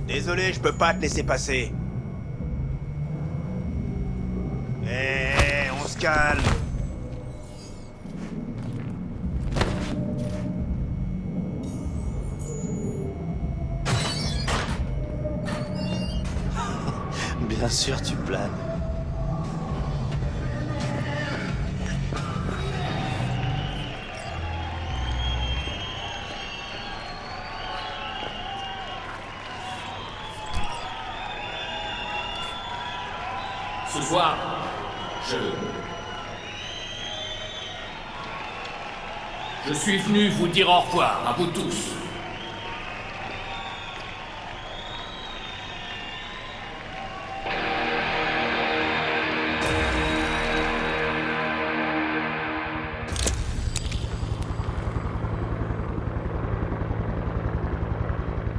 Désolé, je peux pas te laisser passer. On se calme. Bien sûr, tu planes. Ce soir, je suis venu vous dire au revoir, à vous tous.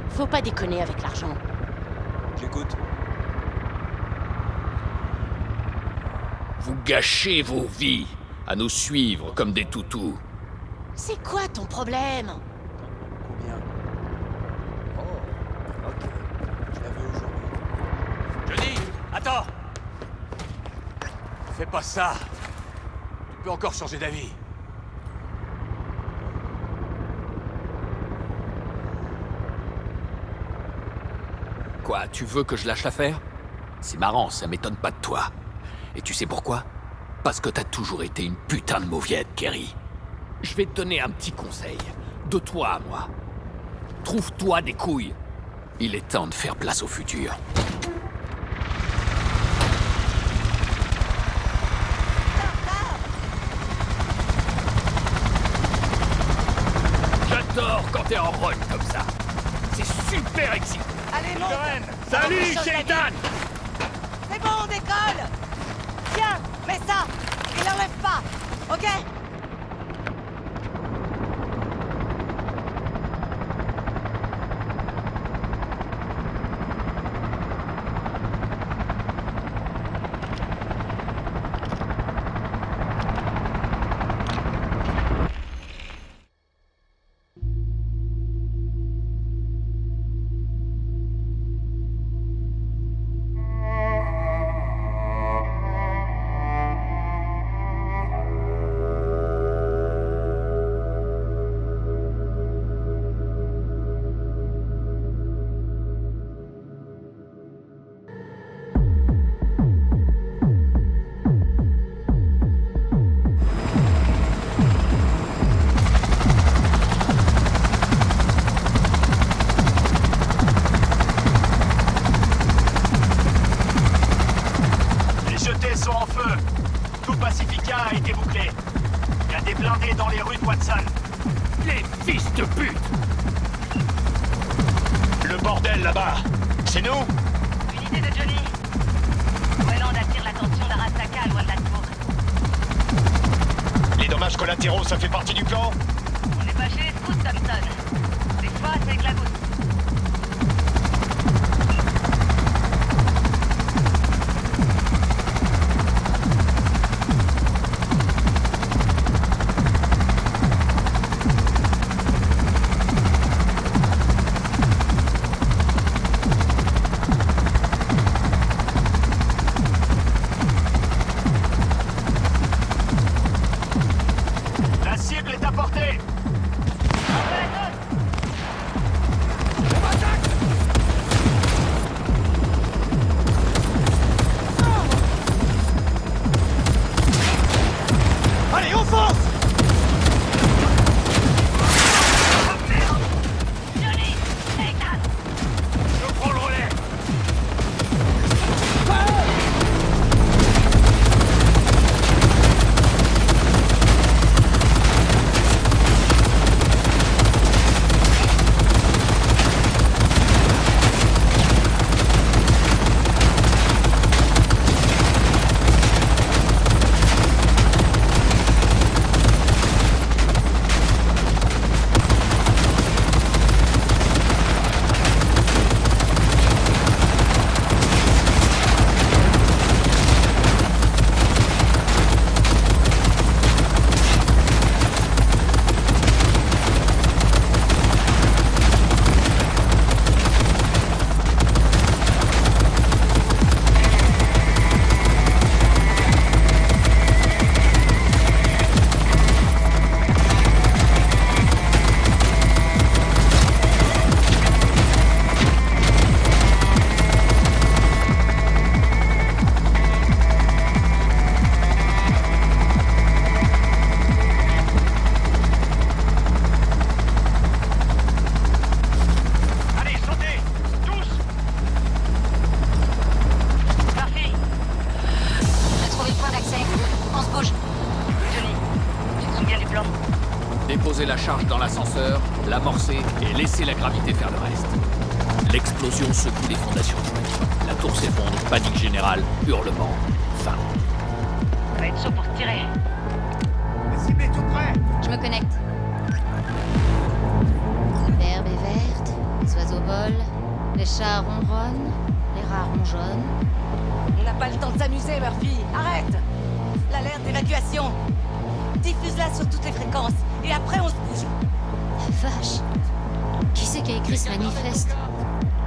Faut pas déconner avec l'argent. J'écoute. Vous gâchez vos vies à nous suivre comme des toutous. C'est quoi ton problème? Combien? Oh, ok. Je l'avais aujourd'hui. Johnny, attends! Fais pas ça! Tu peux encore changer d'avis. Quoi, tu veux que je lâche l'affaire? C'est marrant, ça m'étonne pas de toi. Et tu sais pourquoi? Parce que t'as toujours été une putain de mauviette, Kerry. Je vais te donner un petit conseil. De toi à moi. Trouve-toi des couilles. Il est temps de faire place au futur. J'adore quand t'es en roll comme ça. C'est super excitant. Allez, monte! Salut, Change la Shaitan! C'est bon, on décolle! Tiens, mets ça! Et l'enlève pas, ok? Les jetés sont en feu. Tout Pacifica a été bouclé. Il y a des blindés dans les rues de Watson. Les fils de pute! Le bordel là-bas, c'est nous? Unité de Johnny. Wayland attire l'attention d'Arasaka, loin de la tour. Les dommages collatéraux, ça fait partie du plan? On n'est pas chez les scouts, Thompson. Des fois, c'est avec la goutte. La cible est à portée! Déposer la charge dans l'ascenseur, l'amorcer et laisser la gravité faire le reste. L'explosion secoue les fondations du bâtiment. La tour s'effondre, panique générale, hurlement, fin. On va être chaud pour tirer. La cible est tout près. Je me connecte. L'herbe est verte, les oiseaux volent, les chats ronronnent, les rats rongeonnent. On n'a pas le temps de s'amuser, Murphy. Arrête. L'alerte d'évacuation. Diffuse-la sur toutes les fréquences. Et après, on se bouge. La vache. Qui c'est qui a écrit ce manifeste?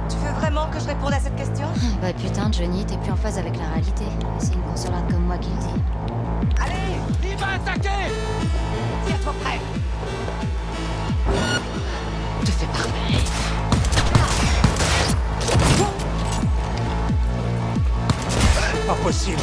Tu veux vraiment que je réponde à cette question? Bah putain, Johnny, t'es plus en phase avec la réalité. Et c'est une consolade comme moi qui le dit. Allez, Il va attaquer. tiens-toi prêt. Te fais parler. Pas possible.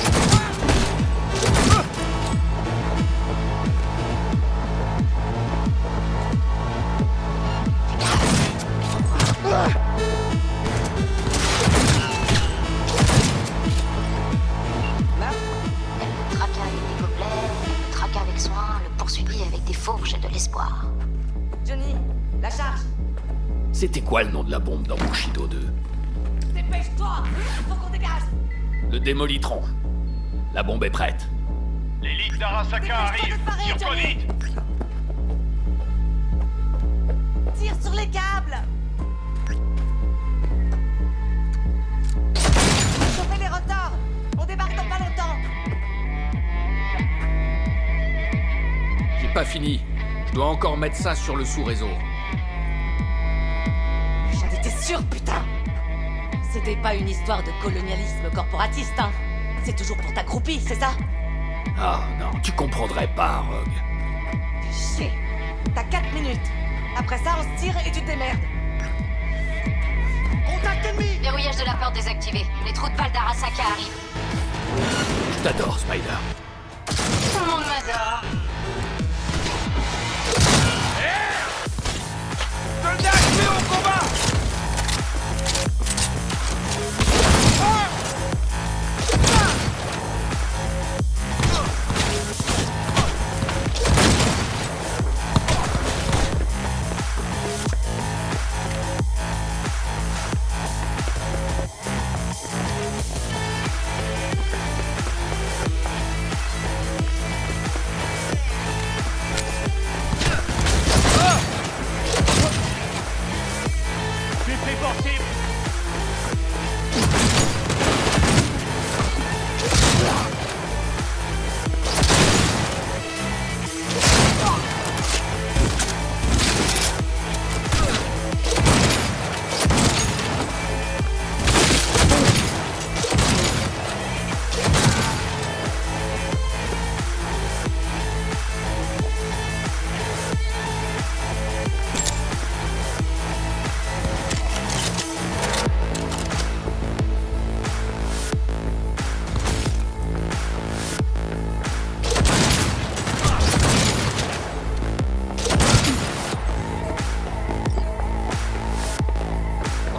Elle le traqua avec des gobelets, elle le traqua avec soin, le poursuivit avec des fourches et de l'espoir. Johnny, la charge. C'était quoi le nom de la bombe dans Bushido 2? Dépêche-toi. Faut qu'on dégage. Le démolitron. La bombe est prête. L'élite d'Arasaka arrive. Tire-toi vite. Tire sur les câbles. Chauffez les rotors. On débarque dans pas longtemps. J'ai pas fini. Je dois encore mettre ça sur le sous-réseau. J'en étais sûr, putain. C'était pas une histoire de colonialisme corporatiste, hein. C'est toujours pour ta groupie, c'est ça? Ah non, tu comprendrais pas, Rogue. Fais chier. T'as 4 minutes. Après ça, on se tire et tu te démerdes. Contact ennemi. Verrouillage de la porte désactivé. Les trous de balles d'Arasaka arrivent. Je t'adore, Spider. Tout le monde m'adore. Soldats actifs au combat. J'ai fait porter.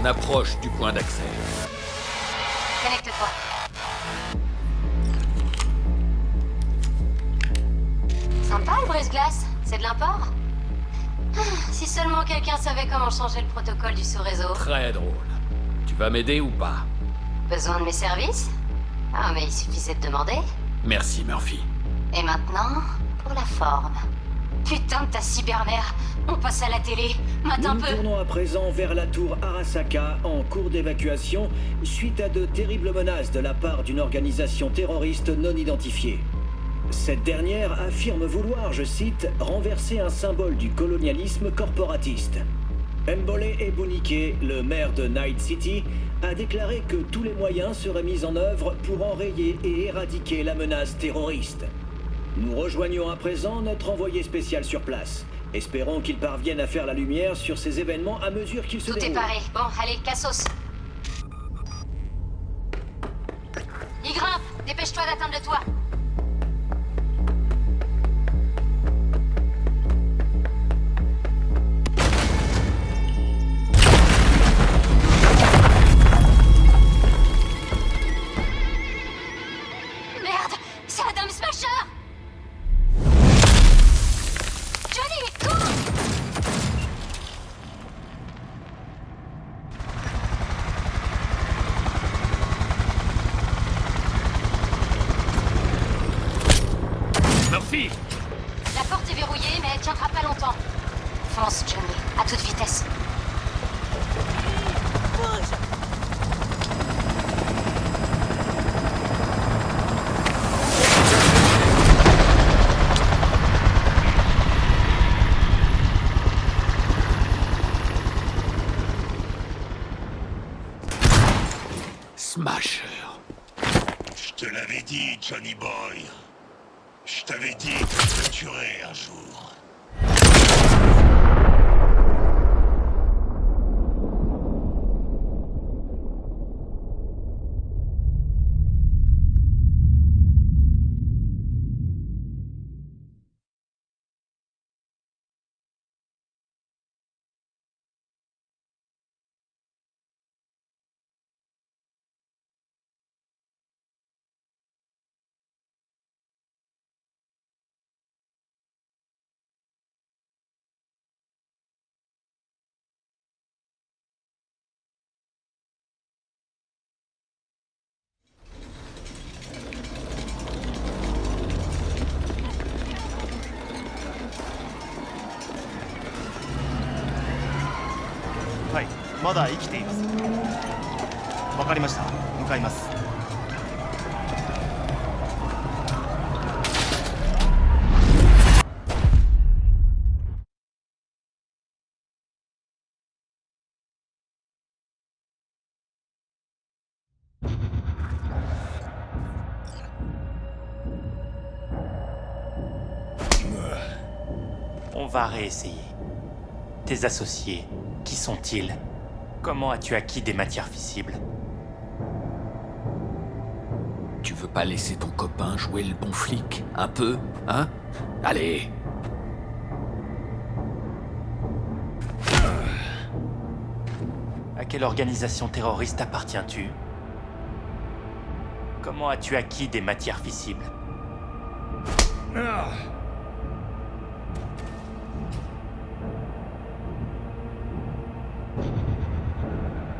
On approche du point d'accès. Connecte-toi. Sympa le brise-glace. C'est de l'import? Si seulement quelqu'un savait comment changer le protocole du sous-réseau. Très drôle. Tu vas m'aider ou pas? Besoin de mes services? Ah, mais il suffisait de demander. Merci, Murphy. Et maintenant, pour la forme. Putain de ta cybermère. On passe à la télé. Mate un Nous nous peu. tournons à présent vers la tour Arasaka en cours d'évacuation suite à de terribles menaces de la part d'une organisation terroriste non identifiée. Cette dernière affirme vouloir, je cite, renverser un symbole du colonialisme corporatiste. Mbole Ebunike, le maire de Night City, a déclaré que tous les moyens seraient mis en œuvre pour enrayer et éradiquer la menace terroriste. Nous rejoignons à présent notre envoyé spécial sur place. Espérons qu'il parvienne à faire la lumière sur ces événements à mesure qu'ils se Tout est déroulent. paré. Bon, allez, cassos. Y grimpe. Dépêche-toi d'atteindre le toit. Merde, c'est Adam Smasher. Johnny, cours! Murphy! La porte est verrouillée, mais elle tiendra pas longtemps. Fonce, Johnny, à toute vitesse. Bouge! Smasher. Je te l'avais dit, Johnny Boy. Je t'avais dit que je te tuerais un jour.はい、まだ生きています。わかりました。向かいます。On va réessayer. Tes associés, qui sont-ils? Comment as-tu acquis des matières fissibles? Tu veux pas laisser ton copain jouer le bon flic? Un peu, hein? Allez! À quelle organisation terroriste appartiens-tu? Comment as-tu acquis des matières fissibles?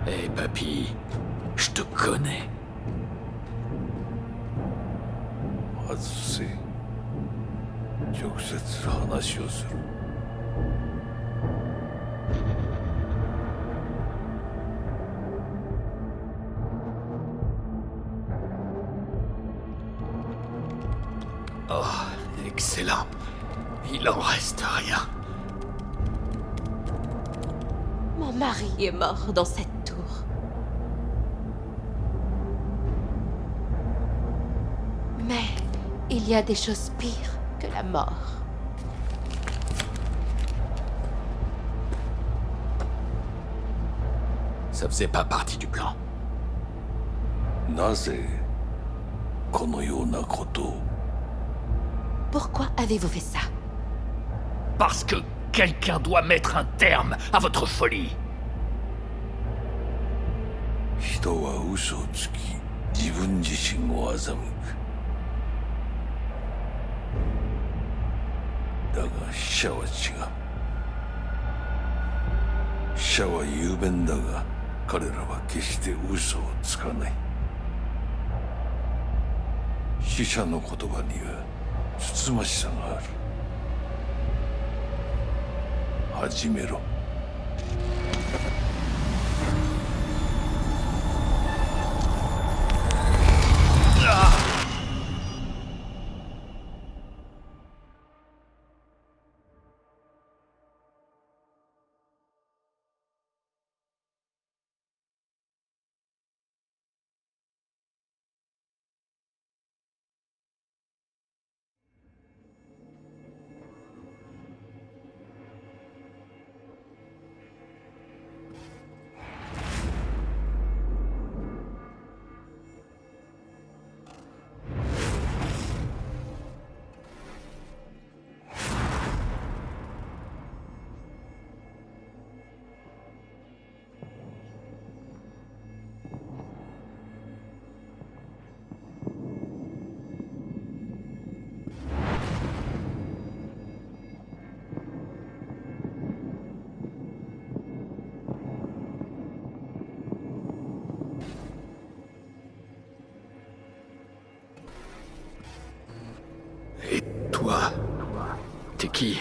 Hé, papy, je te connais. 外せ。直接話をする。Oh, excellent. Il en reste rien. Mon mari est mort dans cette tour. Mais il y a des choses pires que la mort. Ça faisait pas partie du plan. なぜこのようなことを？ Pourquoi avez-vous fait ça? Parce que quelqu'un doit mettre un terme à votre folie. 人は嘘をつき、自分自身を欺く。だが死者は違う。死者は雄弁だが、彼らは決して嘘をつかない。死者の言葉にはつつましさがある。始めろ。Quoi? T'es qui?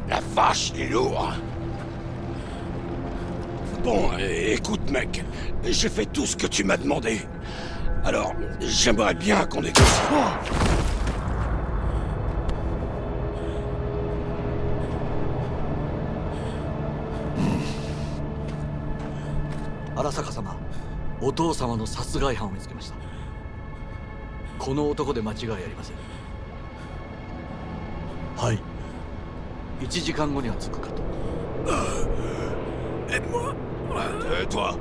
La vache, il est lourd. Bon, écoute mec, j'ai fait tout ce que tu m'as demandé. Alors, j'aimerais bien qu'on négocie. Oh 荒坂様、お父様の殺害犯を見つけました。この男で間違いありません。はい。1時間後には着くかと。Aide-moi. Toi.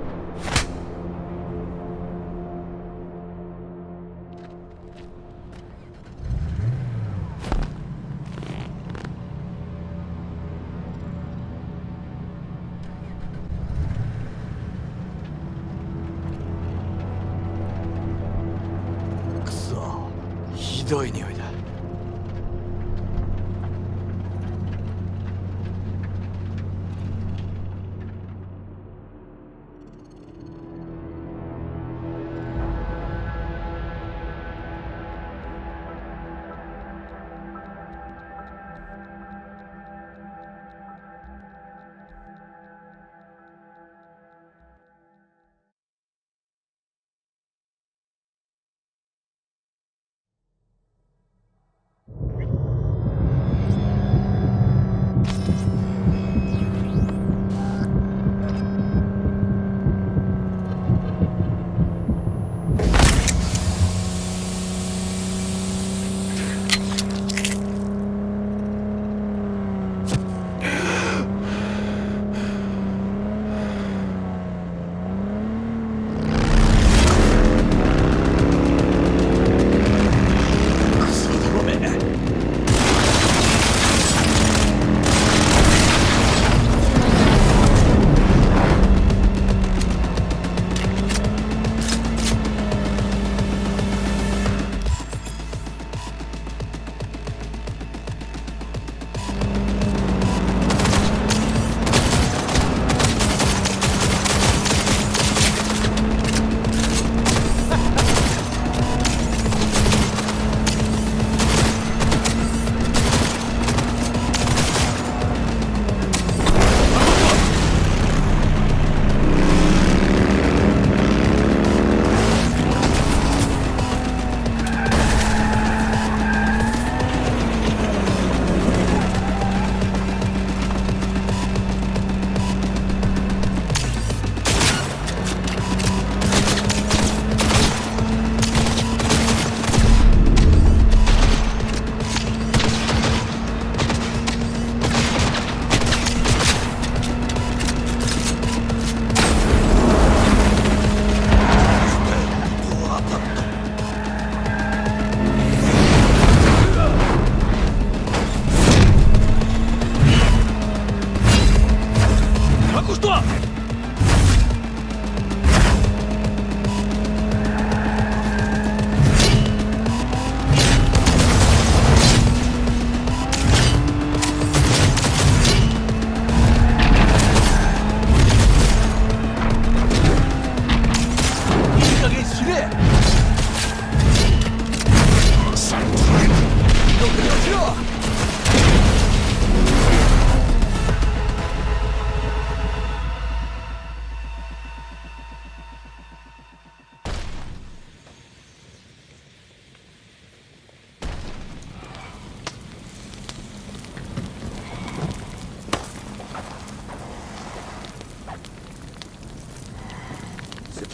くそ、ひどい匂いだ。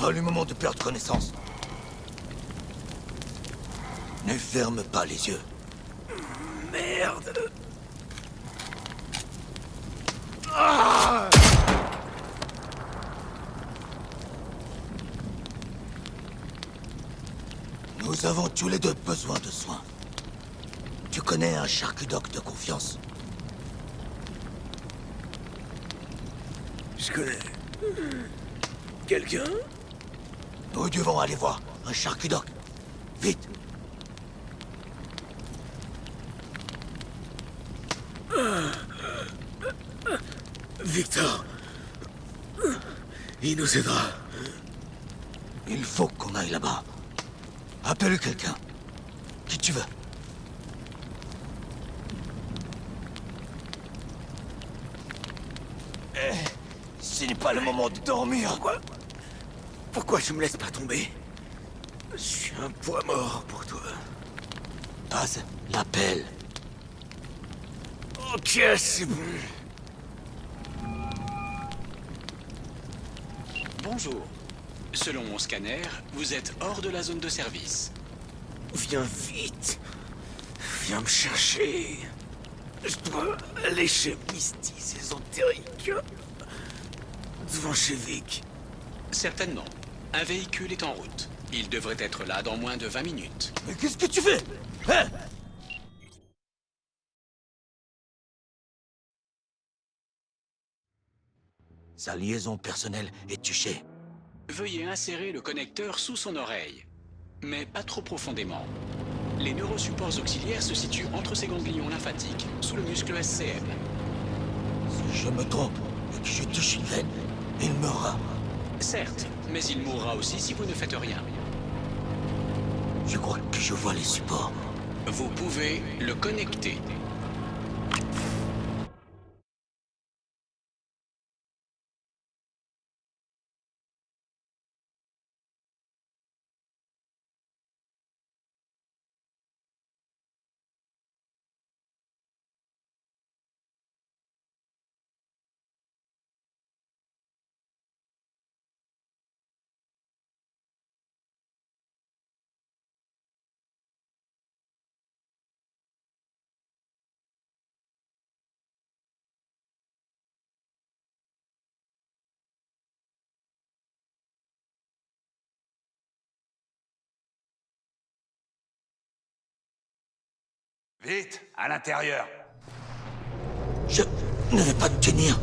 pas le moment de perdre connaissance. Ne ferme pas les yeux. Merde. Nous avons tous les deux besoin de soins. Tu connais un charcudoc de confiance? Je connais... quelqu'un? Nous devons aller voir un charcudoc. Vite. Victor... il nous aidera. Il faut qu'on aille là-bas. Appelle quelqu'un. Qui tu veux. Ce n'est pas le moment de dormir. Pourquoi tu me laisses pas tomber? Je suis un poids mort pour toi. Passe l'appel. Ok, c'est bon. Bonjour. Selon mon scanner, vous êtes hors de la zone de service. Viens vite. Viens me chercher. Je dois aller chez Misty, ésotérique. Devant chez Vic. Certainement. Un véhicule est en route. Il devrait être là dans moins de 20 minutes. Mais qu'est-ce que tu fais? Hein? Sa liaison personnelle est touchée. Veuillez insérer le connecteur sous son oreille. Mais pas trop profondément. Les neurosupports auxiliaires se situent entre ses ganglions lymphatiques, sous le muscle SCM. Si je me trompe et que je touche une veine, il meurra. Certes, mais il mourra aussi si vous ne faites rien. Je crois que je vois les supports. Vous pouvez le connecter. Vite, à l'intérieur. Je ne vais pas tenir.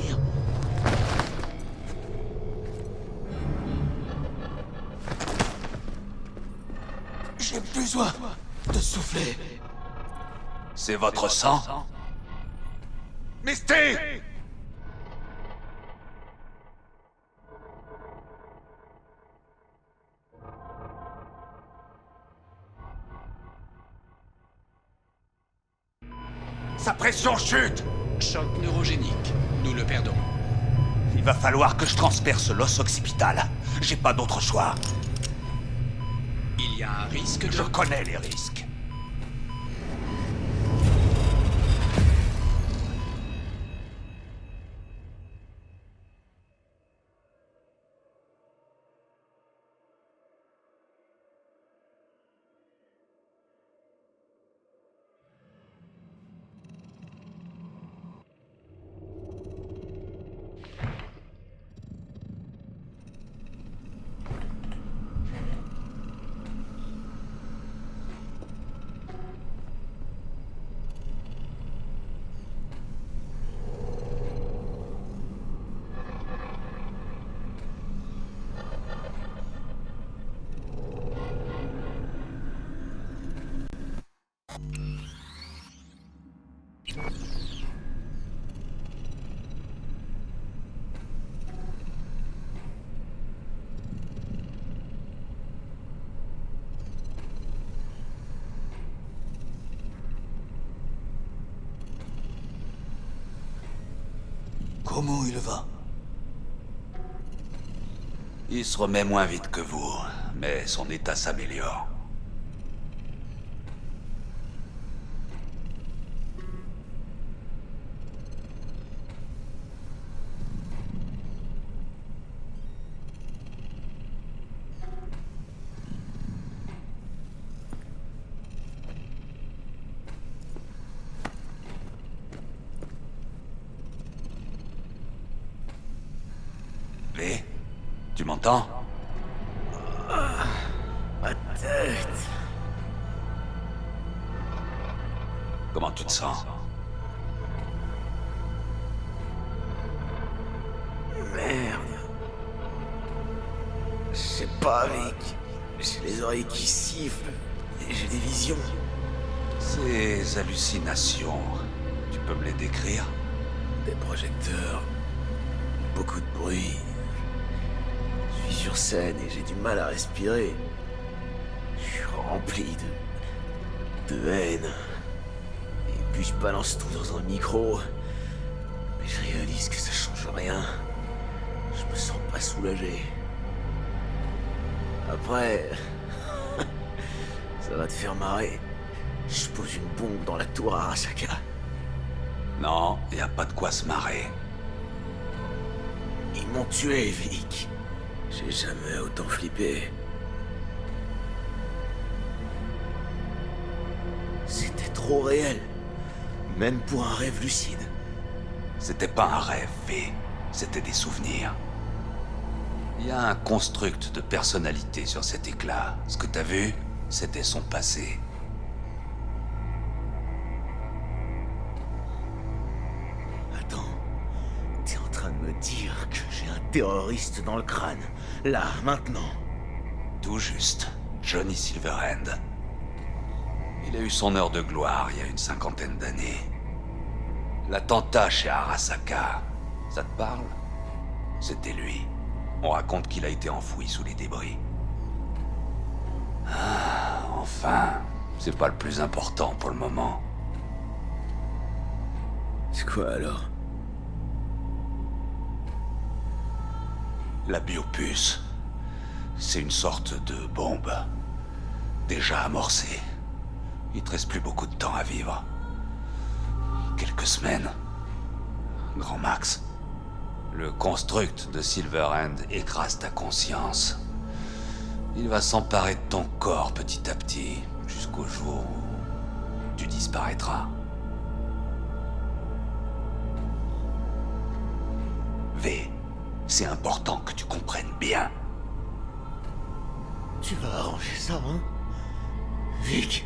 J'ai besoin de souffler. C'est votre sang? Misty! Sa pression chute! Choc neurogénique. Nous le perdons. Il va falloir que je transperce l'os occipital. J'ai pas d'autre choix. Il y a un risque de... Je connais les risques. Comment il va? Il se remet moins vite que vous, mais son état s'améliore. V, tu m'entends? Ma tête. Comment tu te sens? Merde. Je sais pas, Vic. J'ai les oreilles qui sifflent. Et j'ai des visions. Ces hallucinations, tu peux me les décrire? Des projecteurs. Beaucoup de bruit. Je suis sur scène et j'ai du mal à respirer. Je suis rempli de haine. Et puis je balance tout dans un micro. Mais je réalise que ça change rien. Je me sens pas soulagé. Après... ça va te faire marrer. Je pose une bombe dans la tour Arasaka. Non, y a pas de quoi se marrer. Ils m'ont tué, Vic. J'ai jamais autant flippé. C'était trop réel. Même pour un rêve lucide. C'était pas un rêve, V. C'était des souvenirs. Il y a un construct de personnalité sur cet éclat. Ce que t'as vu, c'était son passé. Attends. T'es en train de me dire que j'ai un terroriste dans le crâne. Là, maintenant. Tout juste, Johnny Silverhand. Il a eu son heure de gloire il y a une 50aine d'années. L'attentat chez Arasaka, ça te parle? C'était lui. On raconte qu'il a été enfoui sous les débris. Ah, enfin, c'est pas le plus important pour le moment. C'est quoi alors? La biopuce, c'est une sorte de bombe. Déjà amorcée. Il te reste plus beaucoup de temps à vivre. Quelques semaines. Grand max. Le construct de Silverhand écrase ta conscience. Il va s'emparer de ton corps petit à petit, jusqu'au jour où tu disparaîtras. V, c'est important que tu comprennes bien. Tu vas arranger ça, hein? Vic?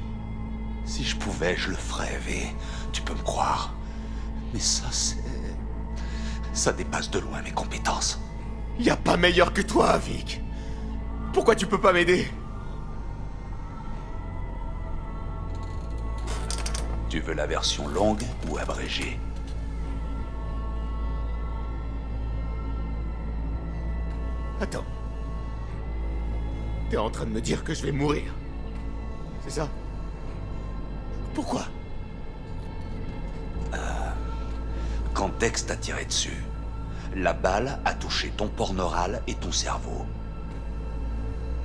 Si je pouvais, je le ferais, V. Tu peux me croire. Mais ça dépasse de loin mes compétences. Y a pas meilleur que toi, Vic. Pourquoi tu peux pas m'aider? Tu veux la version longue ou abrégée? Attends. T'es en train de me dire que je vais mourir. C'est ça? Pourquoi? Quand Dex t'a tiré dessus, la balle a touché ton port neural et ton cerveau.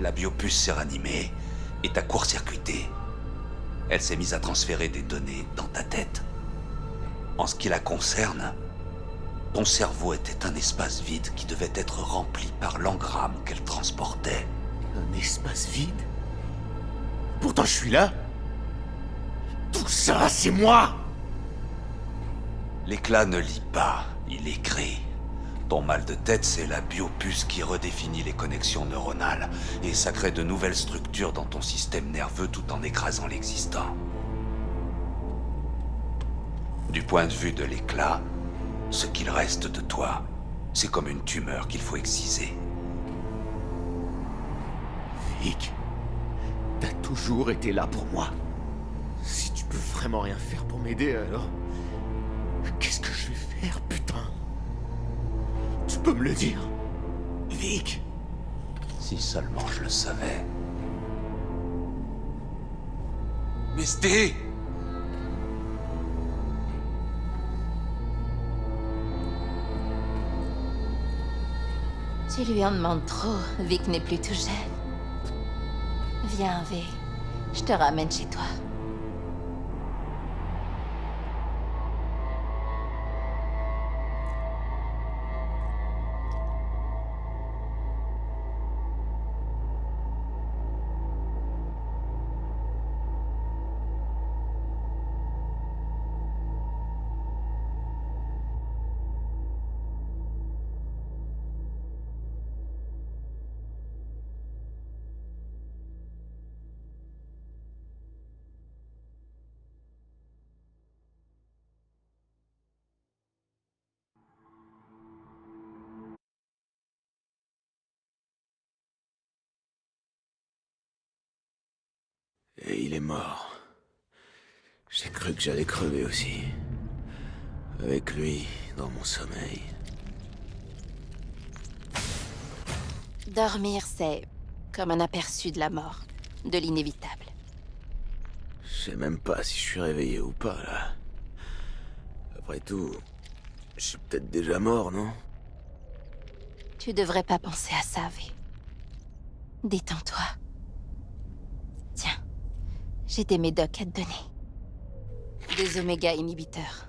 La biopuce s'est ranimée et t'a court-circuité. Elle s'est mise à transférer des données dans ta tête. En ce qui la concerne, ton cerveau était un espace vide qui devait être rempli par l'engramme qu'elle transportait. Un espace vide? Pourtant je suis là. Tout ça, c'est moi! L'éclat ne lit pas, il écrit. Ton mal de tête, c'est la biopuce qui redéfinit les connexions neuronales, et ça crée de nouvelles structures dans ton système nerveux tout en écrasant l'existant. Du point de vue de l'éclat, ce qu'il reste de toi, c'est comme une tumeur qu'il faut exciser. Vic, t'as toujours été là pour moi. Si tu peux vraiment rien faire pour m'aider, alors... Qu'est-ce que je vais faire, putain? Tu peux me le dire? Vic? Si seulement je le savais. Misty! Tu lui en demandes trop. Vic n'est plus tout jeune. Viens, V. Je te ramène chez toi. il est mort. J'ai cru que j'allais crever aussi. Avec lui, dans mon sommeil. Dormir, c'est comme un aperçu de la mort, de l'inévitable. Je sais même pas si je suis réveillé ou pas, là. Après tout, je suis peut-être déjà mort, non? Tu devrais pas penser à ça, V. Détends-toi. Tiens, j'ai des médocs à te donner. Des oméga inhibiteurs.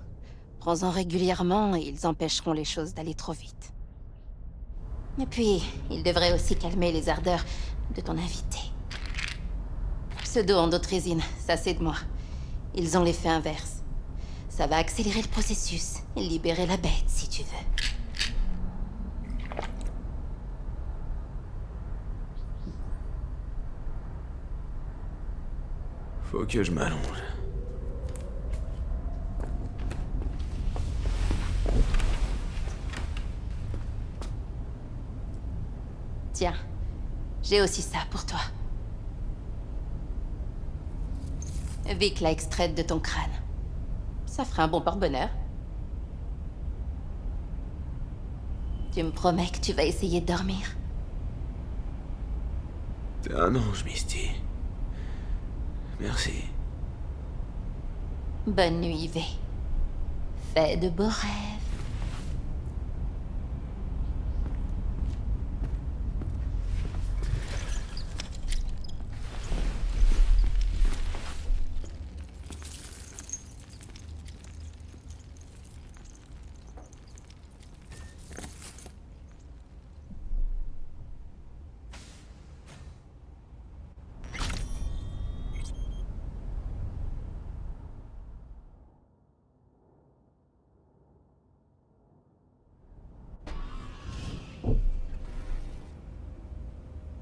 Prends-en régulièrement et ils empêcheront les choses d'aller trop vite. Et puis, ils devraient aussi calmer les ardeurs de ton invité. Pseudo-endothrésine, ça c'est de moi. Ils ont l'effet inverse. Ça va accélérer le processus, libérer la bête si tu veux. Faut que je m'allonge. Tiens, j'ai aussi ça pour toi. Vic l'a extraite de ton crâne. Ça fera un bon porte-bonheur. Tu me promets que tu vas essayer de dormir? T'es un ange, Misty. Merci. Bonne nuit, V. Fais de beaux rêves.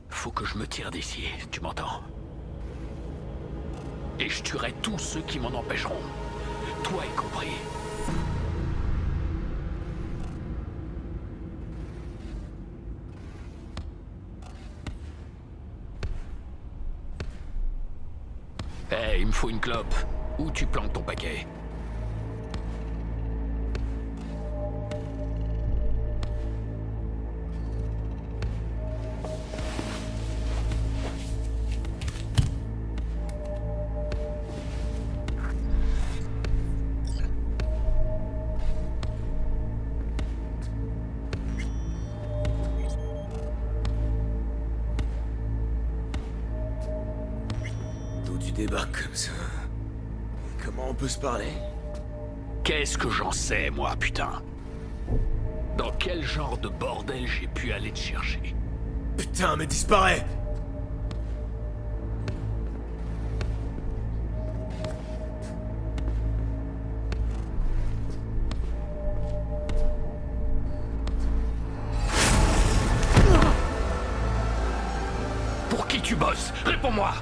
Faut que je me tire d'ici, tu m'entends? Et je tuerai tous ceux qui m'en empêcheront. Toi y compris. Hey, il me faut une clope. Où tu plantes ton paquet? Débarque comme ça. Comment on peut se parler? Qu'est-ce que j'en sais, moi, putain? Dans quel genre de bordel j'ai pu aller te chercher? Putain, mais disparais! Pour qui tu bosses? Réponds-moi!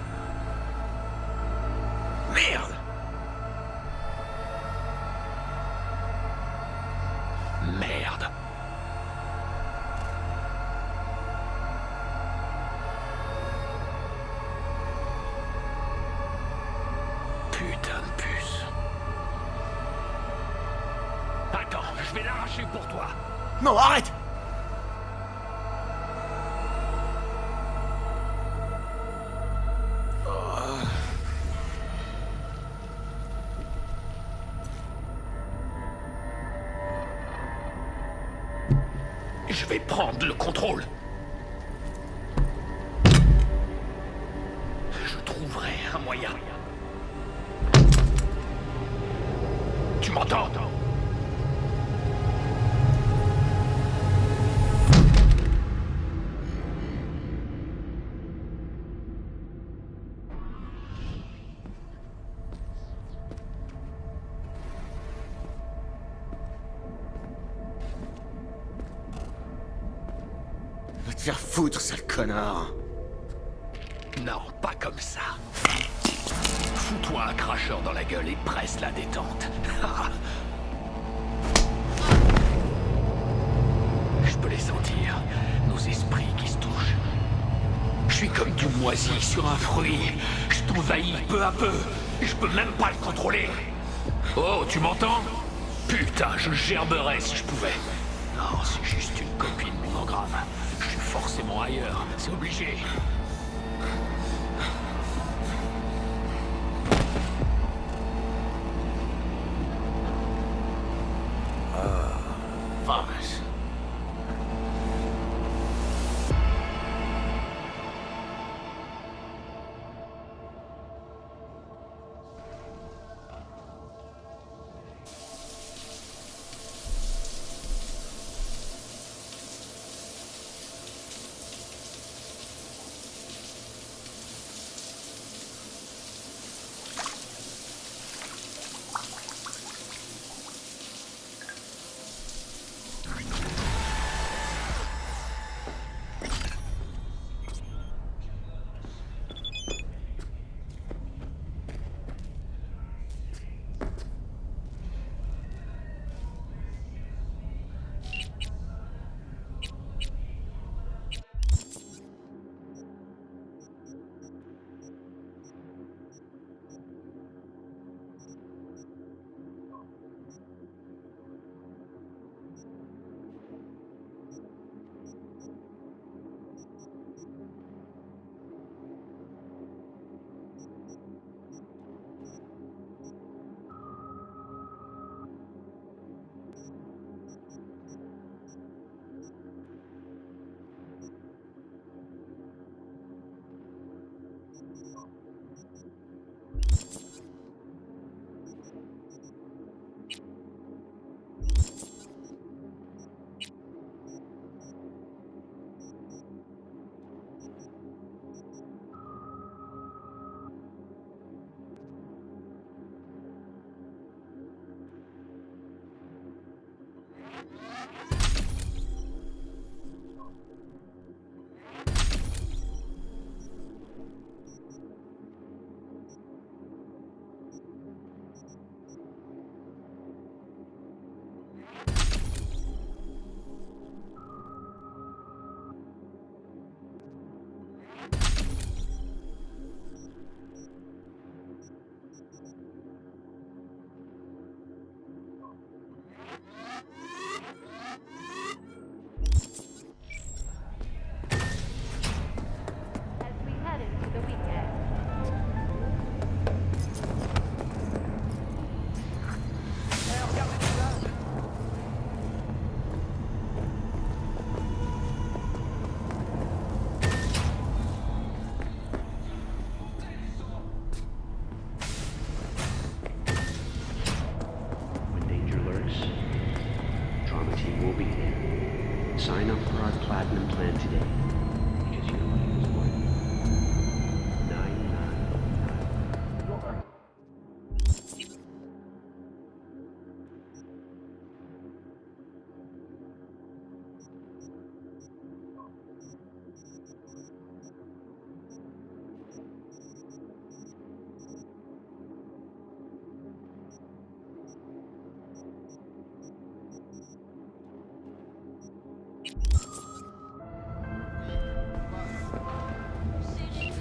Merde! Merde. Putain de puce. Attends, je vais l'arracher pour toi. Non, arrête! Je vais prendre le contrôle. Je trouverai un moyen. Tu m'entends? Va te faire foutre, sale connard. Non, pas comme ça. Fous-toi un cracheur dans la gueule et presse la détente. Je peux les sentir, nos esprits qui se touchent. Je suis comme du moisi sur un fruit. Je t'envahis peu à peu. Je peux même pas le contrôler. Oh, tu m'entends? Putain, je gerberais si je pouvais. Non, c'est juste une copie de mon engramme. Je suis forcément ailleurs, c'est obligé. Vache. Sign up for our platinum plan today. Because your life is worth $9.99.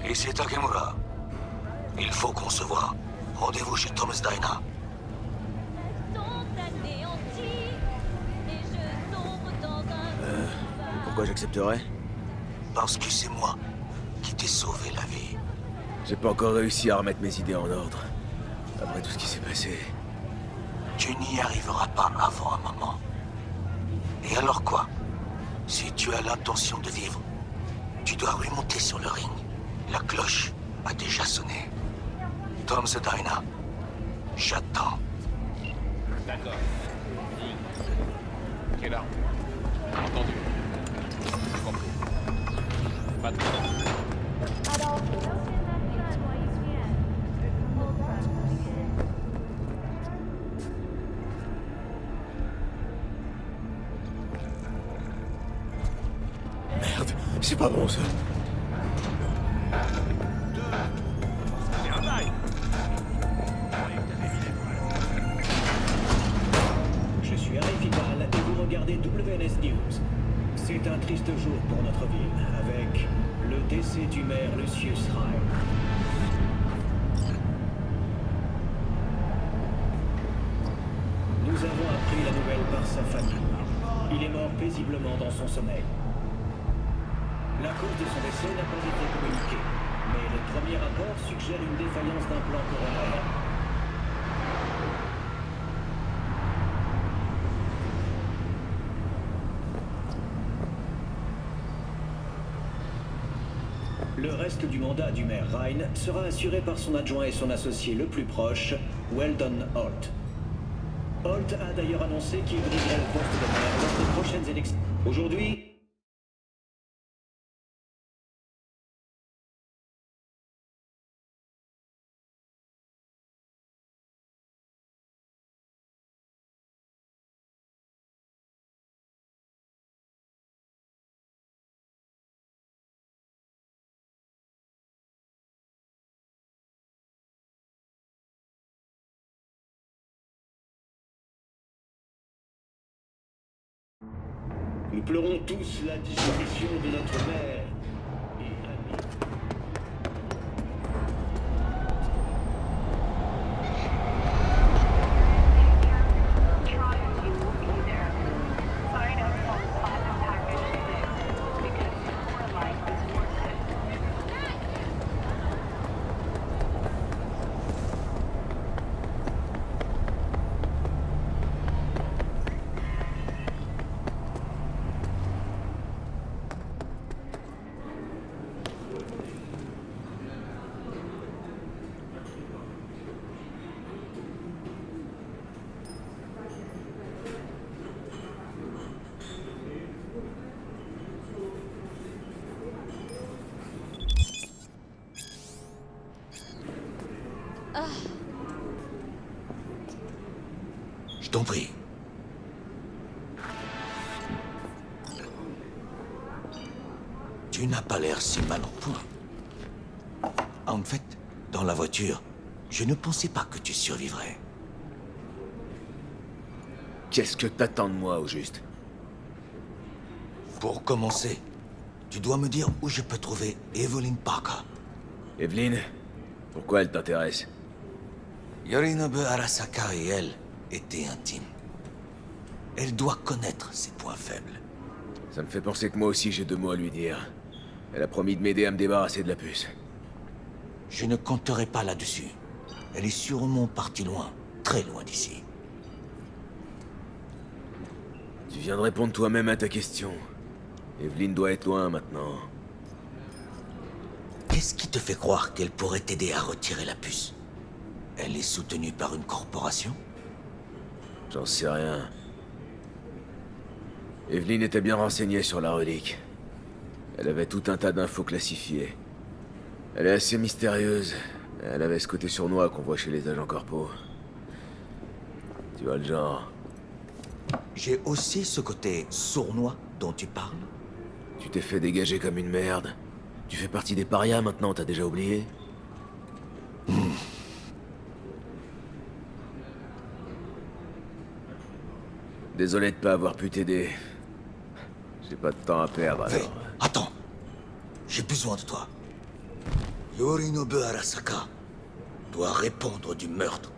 Ici Takemura. Il faut qu'on se voit. Rendez-vous chez Thomas Dina. Pourquoi j'accepterais? Parce que c'est moi qui t'ai sauvé la vie. J'ai pas encore réussi à remettre mes idées en ordre. Après tout ce qui s'est passé. Tu n'y arriveras pas avant un moment. Et alors quoi? Si tu as l'intention de vivre, tu dois remonter sur le ring. La cloche a déjà sonné. Tom Sedina, j'attends. D'accord. Quelle arme? Entendu. Compris. Pas de problème. Merde, c'est pas bon ça. Je suis Harry Fital et vous regardez WNS News. C'est un triste jour pour notre ville, avec le décès du maire Lucius Ryle. Nous avons appris la nouvelle par sa famille. Il est mort paisiblement dans son sommeil. La cause de son décès n'a pas été communiquée, mais les premiers rapports suggèrent une défaillance d'un plan coronaire. Le reste du mandat du maire Ryan sera assuré par son adjoint et son associé le plus proche, Weldon Holt. Holt a d'ailleurs annoncé qu'il briserait le poste de maire lors des prochaines élections. Aujourd'hui, nous pleurons tous la disparition de notre mère et ami. Je t'en prie. Tu n'as pas l'air si mal en point. En fait, dans la voiture, je ne pensais pas que tu survivrais. Qu'est-ce que t'attends de moi, au juste? Pour commencer, tu dois me dire où je peux trouver Evelyn Parker. Evelyn? Pourquoi elle t'intéresse? Yorinobu Arasaka et elle étaient intimes. Elle doit connaître ses points faibles. Ça me fait penser que moi aussi j'ai 2 mots à lui dire. Elle a promis de m'aider à me débarrasser de la puce. Je ne compterai pas là-dessus. Elle est sûrement partie loin, très loin d'ici. Tu viens de répondre toi-même à ta question. Evelyn doit être loin maintenant. Qu'est-ce qui te fait croire qu'elle pourrait t'aider à retirer la puce? Elle est soutenue par une corporation? J'en sais rien. Evelyn était bien renseignée sur la relique. Elle avait tout un tas d'infos classifiées. Elle est assez mystérieuse. Mais elle avait ce côté sournois qu'on voit chez les agents corpos. Tu vois le genre. J'ai aussi ce côté sournois dont tu parles. Tu t'es fait dégager comme une merde. Tu fais partie des parias maintenant, t'as déjà oublié? Désolé de pas avoir pu t'aider. J'ai pas de temps à perdre alors. Hey, attends. J'ai besoin de toi. Yorinobu Arasaka doit répondre du meurtre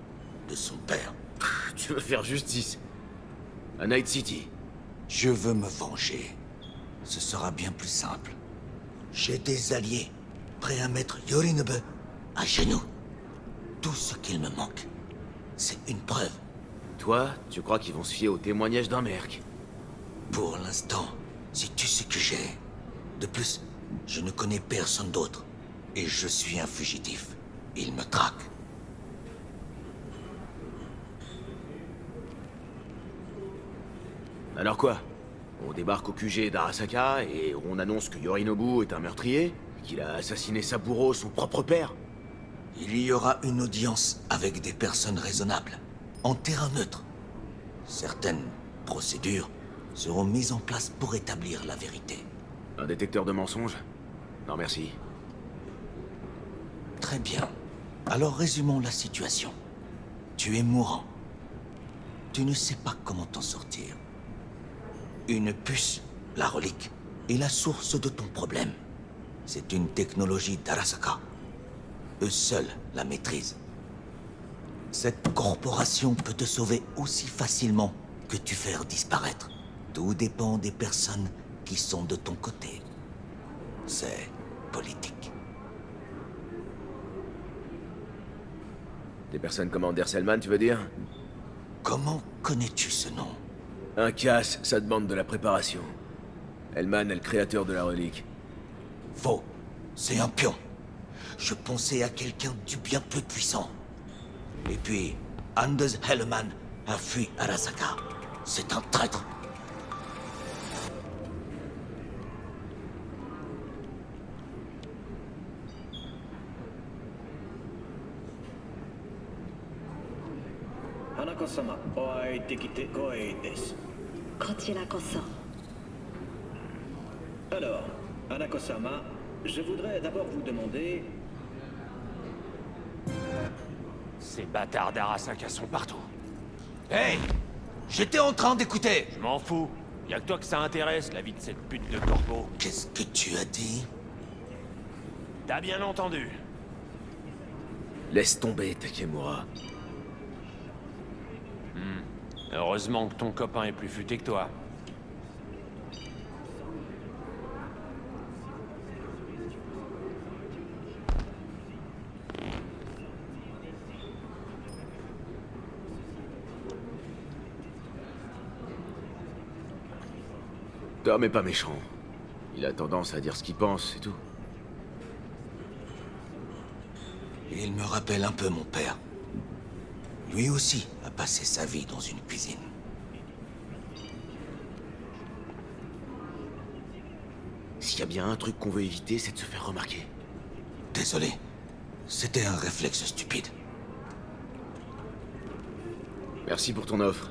de son père. Tu veux faire justice? À Night City? Je veux me venger. Ce sera bien plus simple. J'ai des alliés prêts à mettre Yorinobu à genoux. Tout ce qu'il me manque, c'est une preuve. Toi, tu crois qu'ils vont se fier au témoignage d'un merc? Pour l'instant, c'est tout ce que j'ai. De plus, je ne connais personne d'autre. Et je suis un fugitif. Il me traque. Alors quoi? On débarque au QG d'Arasaka et on annonce que Yorinobu est un meurtrier? Qu'il a assassiné sa bourreau, son propre père? Il y aura une audience avec des personnes raisonnables, en terrain neutre. Certaines procédures seront mises en place pour établir la vérité. Un détecteur de mensonges? Non merci. Très bien. Alors résumons la situation. Tu es mourant. Tu ne sais pas comment t'en sortir. Une puce, la relique, est la source de ton problème. C'est une technologie d'Arasaka. Eux seuls la maîtrisent. Cette corporation peut te sauver aussi facilement que te faire disparaître. Tout dépend des personnes qui sont de ton côté. C'est politique. Des personnes comme Anders Hellman, tu veux dire? Comment connais-tu ce nom? Un casse, ça demande de la préparation. Hellman est le créateur de la relique. Faux. C'est un pion. Je pensais à quelqu'un du bien plus puissant. Et puis, Anders Hellman a fui Arasaka. C'est un traître. Hanako-sama, oi tekite koi desu. Alors, Hanako-sama, je voudrais d'abord vous demander... Ces bâtards d'Arasaka sont partout. Hey! J'étais en train d'écouter! Je m'en fous. Y'a que toi que ça intéresse, la vie de cette pute de corpo. Qu'est-ce que tu as dit? T'as bien entendu. Laisse tomber, Takemura. Heureusement que ton copain est plus futé que toi. Tom est pas méchant. Il a tendance à dire ce qu'il pense, c'est tout. Il me rappelle un peu mon père. Lui aussi a passé sa vie dans une cuisine. S'il y a bien un truc qu'on veut éviter, c'est de se faire remarquer. Désolé. C'était un réflexe stupide. Merci pour ton offre.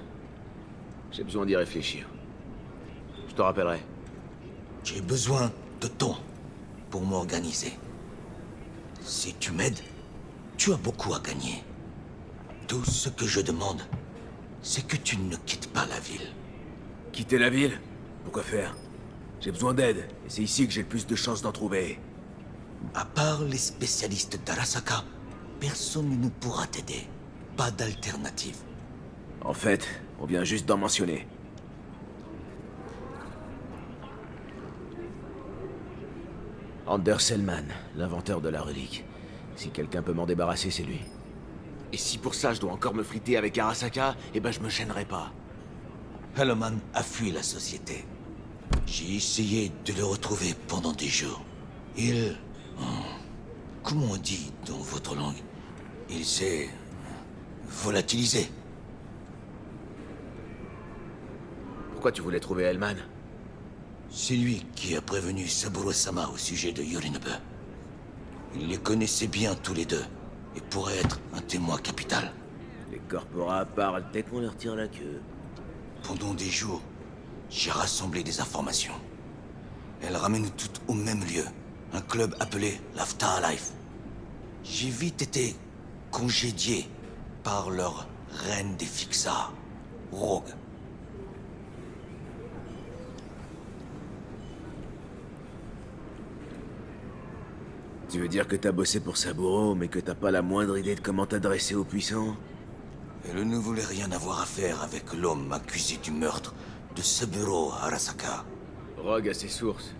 J'ai besoin d'y réfléchir. Je te rappellerai. J'ai besoin de temps pour m'organiser. Si tu m'aides, tu as beaucoup à gagner. Tout ce que je demande, c'est que tu ne quittes pas la ville. Quitter la ville? Pourquoi faire? J'ai besoin d'aide, et c'est ici que j'ai le plus de chances d'en trouver. À part les spécialistes d'Arasaka, personne ne pourra t'aider. Pas d'alternative. En fait, on vient juste d'en mentionner. Anders Hellman, l'inventeur de la relique. Si quelqu'un peut m'en débarrasser, c'est lui. Et si pour ça je dois encore me friter avec Arasaka, eh ben je me gênerai pas. Hellman a fui la société. J'ai essayé de le retrouver pendant des jours. Il... comment on dit dans votre langue? Il s'est... volatilisé. Pourquoi tu voulais trouver Hellman? C'est lui qui a prévenu Saburo-sama au sujet de Yorinobu. Il les connaissait bien tous les deux, et pourrait être un témoin capital. Les corporats parlent dès qu'on leur tire la queue. Pendant des jours, j'ai rassemblé des informations. Elles ramènent toutes au même lieu, un club appelé l'Afterlife. J'ai vite été congédié par leur reine des Fixars, Rogue. Tu veux dire que t'as bossé pour Saburo, mais que t'as pas la moindre idée de comment t'adresser aux puissants? Elle ne voulait rien avoir à faire avec l'homme accusé du meurtre de Saburo Arasaka. Rogue a ses sources.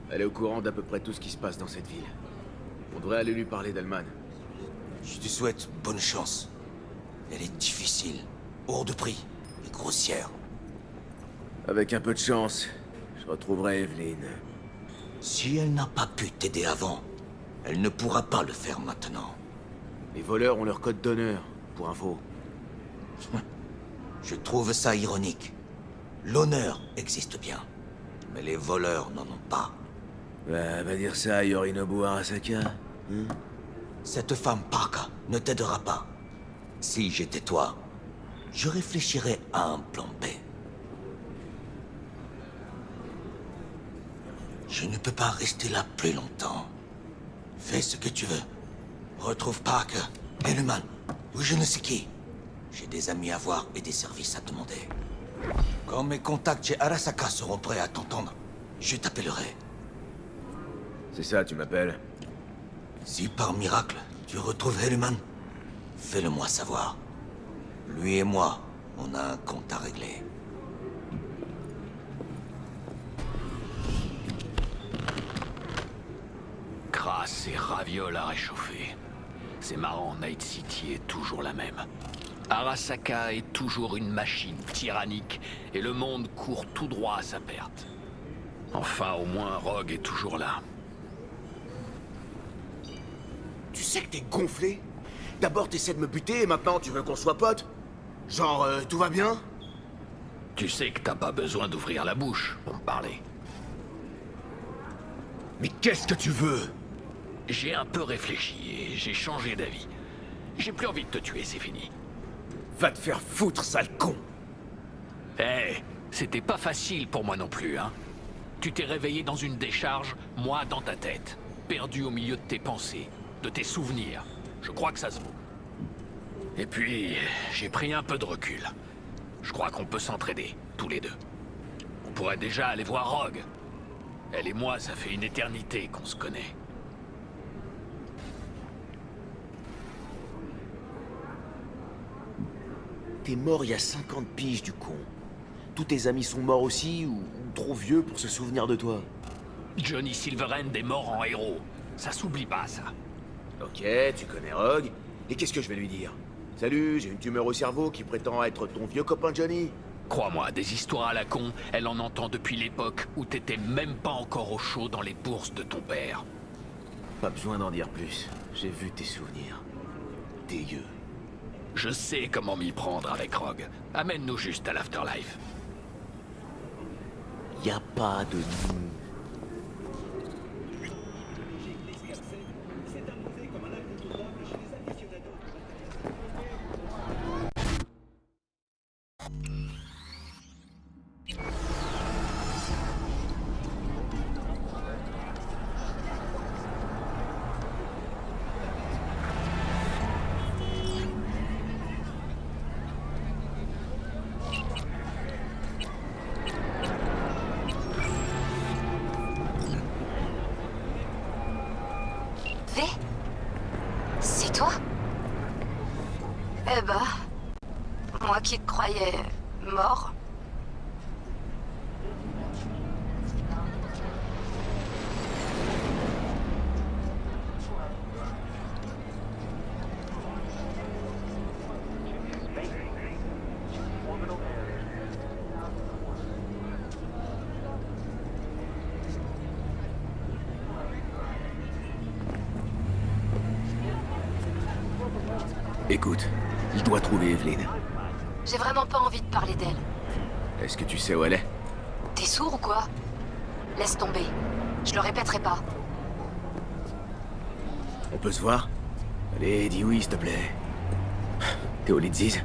Elle est au courant d'à peu près tout ce qui se passe dans cette ville. On devrait aller lui parler d'Hellman. Je te souhaite bonne chance. Elle est difficile, hors de prix et grossière. Avec un peu de chance, je retrouverai Evelyn. Si elle n'a pas pu t'aider avant, elle ne pourra pas le faire maintenant. Les voleurs ont leur code d'honneur, pour info. Je trouve ça ironique. L'honneur existe bien, mais les voleurs n'en ont pas. Bah, va dire ça à Yorinobu Arasaka, hein? Cette femme Parka ne t'aidera pas. Si j'étais toi, je réfléchirais à un plan B. Je ne peux pas rester là plus longtemps. Fais ce que tu veux. Retrouve Parker, Hellman, ou je ne sais qui. J'ai des amis à voir et des services à demander. Quand mes contacts chez Arasaka seront prêts à t'entendre, je t'appellerai. C'est ça, tu m'appelles? Si par miracle, tu retrouves Hellman, Fais-le-moi savoir. Lui et moi, on a un compte à régler. Crasse et ravioles à réchauffer. C'est marrant, Night City est toujours la même. Arasaka est toujours une machine tyrannique et le monde court tout droit à sa perte. Enfin, au moins, Rogue est toujours là. Tu sais que t'es gonflé? D'abord t'essaies de me buter et maintenant tu veux qu'on soit potes? Genre, tout va bien? Tu sais que t'as pas besoin d'ouvrir la bouche pour me parler. Mais qu'est-ce que tu veux? J'ai un peu réfléchi et j'ai changé d'avis. J'ai plus envie de te tuer, c'est fini. Va te faire foutre, sale con! C'était pas facile pour moi non plus, hein. Tu t'es réveillé dans une décharge, moi dans ta tête. Perdu au milieu de tes pensées, de tes souvenirs. Je crois que ça se vaut. Et puis, j'ai pris un peu de recul. Je crois qu'on peut s'entraider, tous les deux. On pourrait déjà aller voir Rogue. Elle et moi, ça fait une éternité qu'on se connaît. T'es mort il y a 50 piges, du con. Tous tes amis sont morts aussi, ou trop vieux pour se souvenir de toi. Johnny Silverhand est mort en héros. Ça s'oublie pas, ça. Ok, tu connais Rogue. Et qu'est-ce que je vais lui dire? Salut, j'ai une tumeur au cerveau qui prétend être ton vieux copain Johnny. Crois-moi, des histoires à la con, elle en entend depuis l'époque où t'étais même pas encore au chaud dans les bourses de ton père. Pas besoin d'en dire plus. J'ai vu tes souvenirs. Dégueu. Je sais comment m'y prendre avec Rogue. Amène-nous juste à l'afterlife. Y a pas de nous. C'est toi? Eh ben, moi qui te croyais mort. Écoute, je dois trouver Evelyn. J'ai vraiment pas envie de parler d'elle. Est-ce que tu sais où elle est? T'es sourd ou quoi? Laisse tomber. Je le répéterai pas. On peut se voir? Allez, dis oui, s'il te plaît. T'es au Lidziz?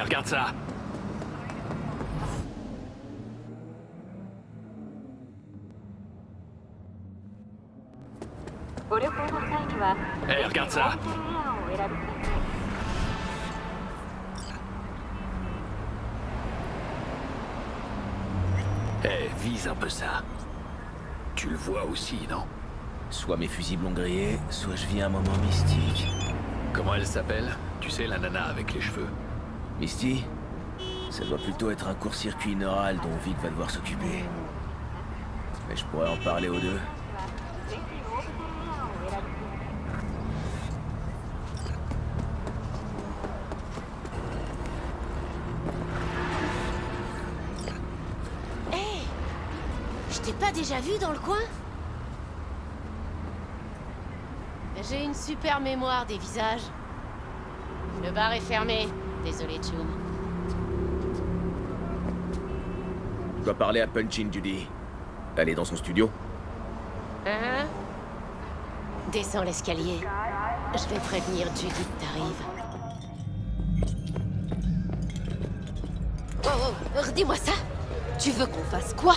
Regarde ça. regarde ça. Eh, vise un peu ça. Tu le vois aussi, non? Soit mes fusibles ont grillé, soit je vis un moment mystique. Comment elle s'appelle? Tu sais, la nana avec les cheveux. Misty? Ça doit plutôt être un court-circuit neural dont Vic va devoir s'occuper. Mais je pourrais en parler aux deux. Hé! Je t'ai pas déjà vu dans le coin? J'ai une super mémoire des visages. Le bar est fermé. Désolé, Chum. Je dois parler à Punchin, Judy. Elle est dans son studio. Hein? Descends l'escalier. Je vais prévenir Judy que t'arrives. Oh, redis-moi ça. Tu veux qu'on fasse quoi?